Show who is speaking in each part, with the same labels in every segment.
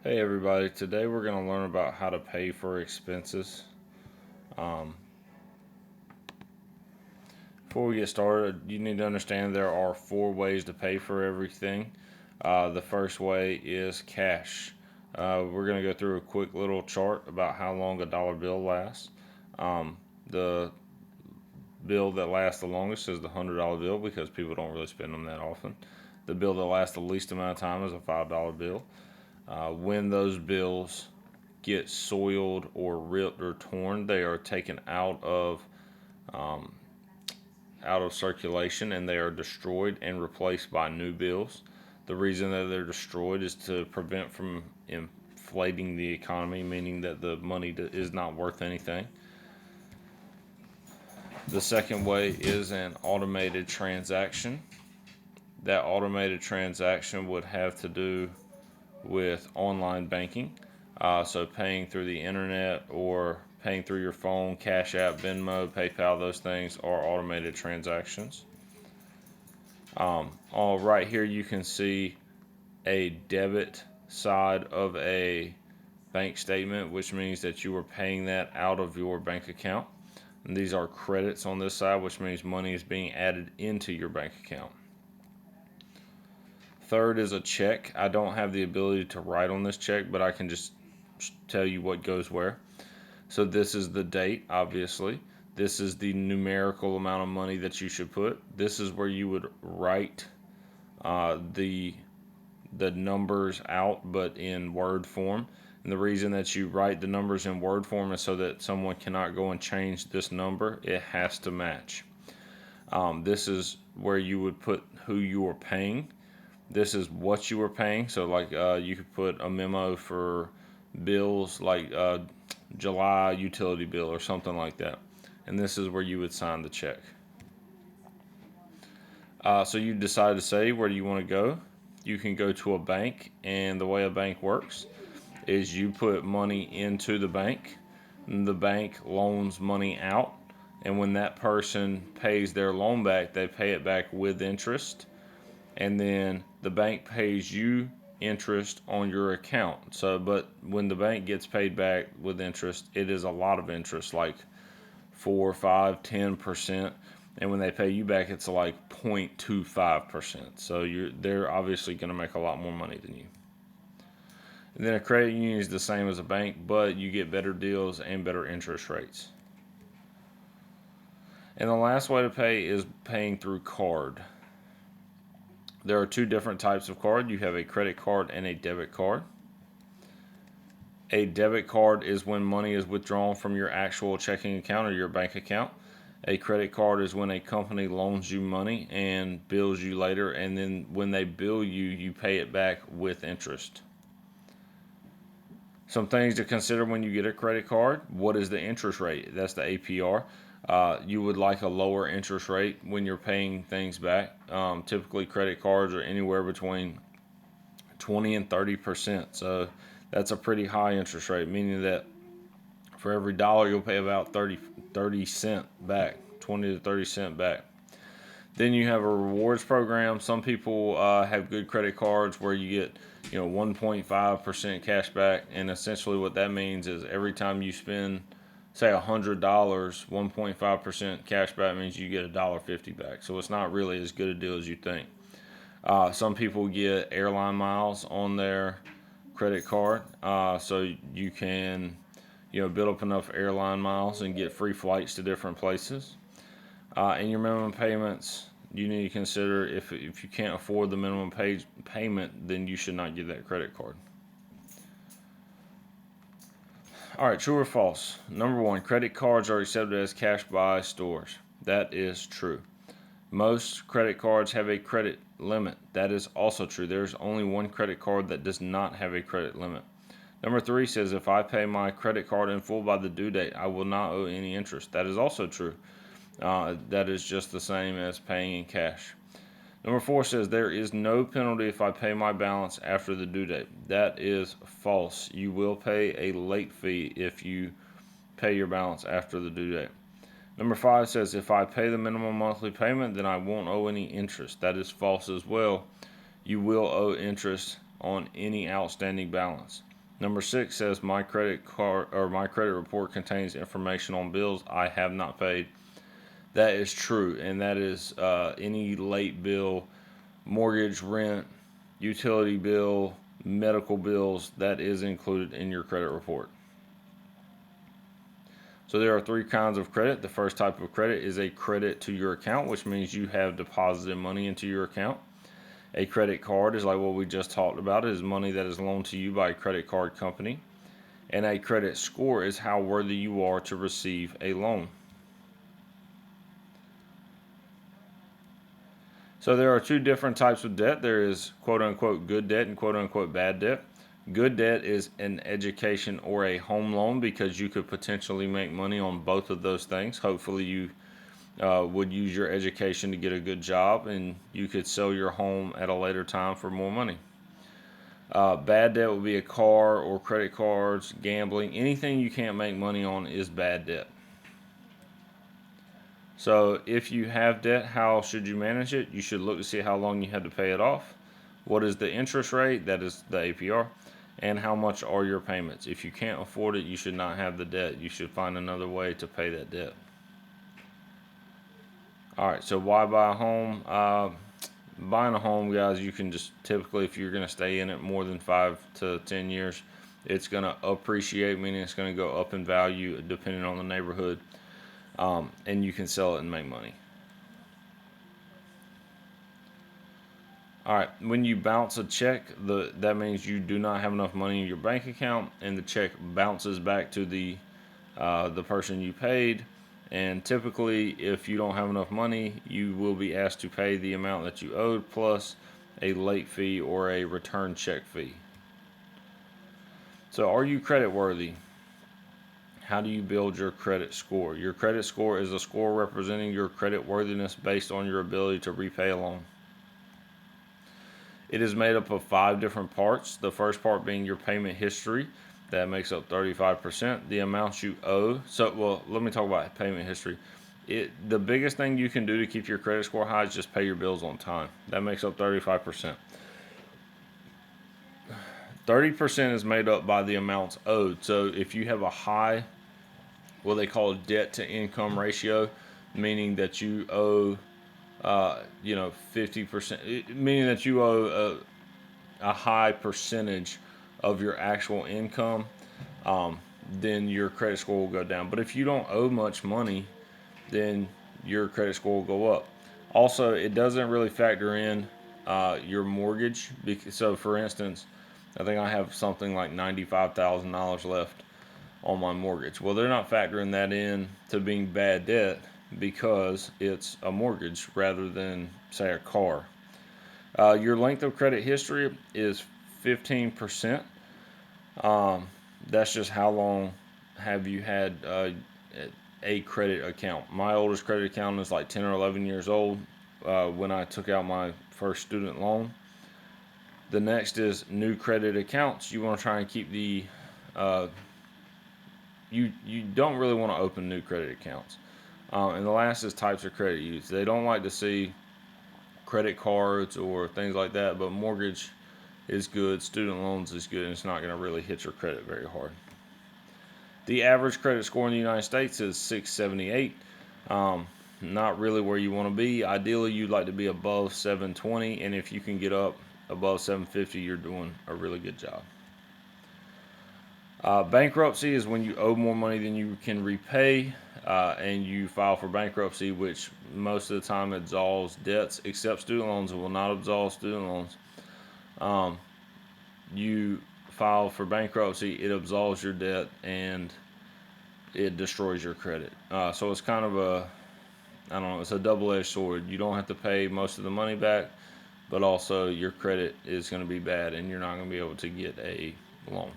Speaker 1: Hey everybody, today we're going to learn about how to pay for expenses. Um, Before we get started, you need to understand there are four ways to pay for everything. The first way is cash. We're going to go through a quick little chart about how long a dollar bill lasts. The bill that lasts the longest is the $100 bill because people don't really spend them that often. The bill that lasts the least amount of time is a $5 bill. When those bills get soiled or ripped or torn, they are taken um, out of circulation and they are destroyed and replaced by new bills. The reason that they're destroyed is to prevent from inflating the economy, meaning that the money is not worth anything. The second way is an automated transaction. That automated transaction would have to do with online banking. So paying through the internet or paying through your phone, Cash App, Venmo, PayPal, those things are automated transactions. All right here you can see a debit side of a bank statement, which means that you are paying that out of your bank account. And these are credits on this side, which means money is being added into your bank account. Third is a check. I don't have the ability to write on this check, but I can just tell you what goes where. So this is the date, obviously. This is the numerical amount of money that you should put. This is where you would write the numbers out, but in word form. And the reason that you write the numbers in word form is so that someone cannot go and change this number. It has to match. This is where you would put who you are paying. This is what you are paying. So, like, you could put a memo for bills like July utility bill or something like that. And this is where you would sign the check. So you decide to say where do you want to go. You can go to a bank, and the way a bank works is you put money into the bank, and the bank loans money out, and when that person pays their loan back, they pay it back with interest, and then the bank pays you interest on your account. So, but when the bank gets paid back with interest, it is a lot of interest, like 4, 5, 10%. And when they pay you back, it's like 0.25%. So they're obviously going to make a lot more money than you. And then a credit union is the same as a bank, but you get better deals and better interest rates. And the last way to pay is paying through card. There are two different types of card. You have a credit card and a debit card. A debit card is when money is withdrawn from your actual checking account or your bank account. A credit card is when a company loans you money and bills you later, and then when they bill you, you pay it back with interest. Some things to consider when you get a credit card. What is the interest rate? That's the APR. You would like a lower interest rate when you're paying things back. Typically, credit cards are anywhere between 20 and 30%. So that's a pretty high interest rate, meaning that for every dollar you'll pay about 30 cent back, 20 to 30 cent back. Then you have a rewards program. Some people have good credit cards where you get 1.5% cash back, and essentially what that means is every time you spend say $100, 1.5% cash back means you get $1.50 back. So it's not really as good a deal as you think. Some people get airline miles on their credit card, so you can build up enough airline miles and get free flights to different places. And your minimum payments, you need to consider if you can't afford the minimum payment, then you should not get that credit card. All right, true or false? Number one, credit cards are accepted as cash by stores. That is true. Most credit cards have a credit limit. That is also true. There's only one credit card that does not have a credit limit. Number three says if I pay my credit card in full by the due date, I will not owe any interest. That is also true. That is just the same as paying in cash. Number four says there is no penalty if I pay my balance after the due date. That is false. You will pay a late fee if you pay your balance after the due date. Number five says if I pay the minimum monthly payment, then I won't owe any interest. That is false as well. You will owe interest on any outstanding balance. Number 6 says my credit card or my credit report contains information on bills I have not paid. That is true, and that is any late bill, mortgage, rent, utility bill, medical bills, that is included in your credit report. So there are 3 kinds of credit. The first type of credit is a credit to your account, which means you have deposited money into your account. A credit card is like what we just talked about, is money that is loaned to you by a credit card company. And a credit score is how worthy you are to receive a loan. So there are 2 different types of debt. There is quote unquote good debt and quote unquote bad debt. Good debt is an education or a home loan because you could potentially make money on both of those things. Hopefully you would use your education to get a good job and you could sell your home at a later time for more money. Bad debt would be a car or credit cards, gambling. Anything you can't make money on is bad debt. So if you have debt, how should you manage it? You should look to see how long you have to pay it off. What is the interest rate? That is the APR. And how much are your payments? If you can't afford it, you should not have the debt. You should find another way to pay that debt. All right, so why buy a home? Buying a home, guys, you can just typically, if you're going to stay in it more than 5 to 10 years, it's going to appreciate, meaning it's going to go up in value depending on the neighborhood. And you can sell it and make money. All right, when you bounce a check, that means you do not have enough money in your bank account, and the check bounces back to the person you paid. And typically, if you don't have enough money, you will be asked to pay the amount that you owed plus a late fee or a return check fee. So, are you credit worthy? How do you build your credit score? Your credit score is a score representing your credit worthiness based on your ability to repay a loan. It is made up of 5 different parts. The first part being your payment history. That makes up 35%. The amounts you owe. Let me talk about payment history. The biggest thing you can do to keep your credit score high is just pay your bills on time. That makes up 35%. 30% is made up by the amounts owed. So if you have a high, what they call debt to income ratio, meaning that you owe 50%, meaning that you owe a high percentage of your actual income, then your credit score will go down. But if you don't owe much money, then your credit score will go up. Also, it doesn't really factor in your mortgage. So, for instance, I think I have something like $95,000 left on my mortgage. Well, they're not factoring that in to being bad debt because it's a mortgage rather than, say, a car. Your length of credit history is 15%. That's just how long have you had a credit account. My oldest credit account is like 10 or 11 years old when I took out my first student loan. The next is new credit accounts. You want to try and keep you don't really want to open new credit accounts. And the last is types of credit used. They don't like to see credit cards or things like that, but mortgage is good, student loans is good, and it's not going to really hit your credit very hard. The average credit score in the United States is 678. Not really where you want to be. Ideally, you'd like to be above 720, and if you can get up above 750, you're doing a really good job. Bankruptcy is when you owe more money than you can repay, and you file for bankruptcy, which most of the time absolves debts, except student loans. It will not absolve student loans. You file for bankruptcy, it absolves your debt, and it destroys your credit. So it's kind of it's a double-edged sword. You don't have to pay most of the money back, but also your credit is going to be bad, and you're not going to be able to get a loan.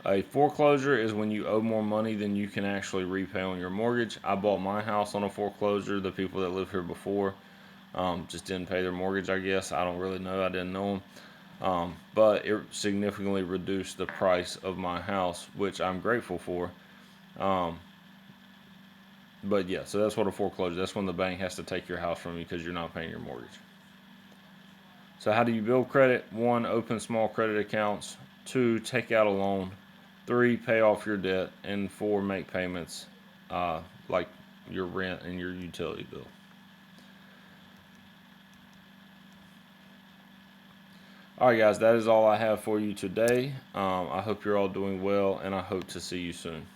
Speaker 1: A foreclosure is when you owe more money than you can actually repay on your mortgage. I bought my house on a foreclosure. The people that lived here before just didn't pay their mortgage, I guess. I don't really know. I didn't know them. But it significantly reduced the price of my house, which I'm grateful for. But yeah, so that's what a foreclosure. That's when the bank has to take your house from you because you're not paying your mortgage. So how do you build credit? 1, open small credit accounts. 2, take out a loan. 3, pay off your debt. And 4, make payments like your rent and your utility bill. All right, guys, that is all I have for you today. I hope you're all doing well, and I hope to see you soon.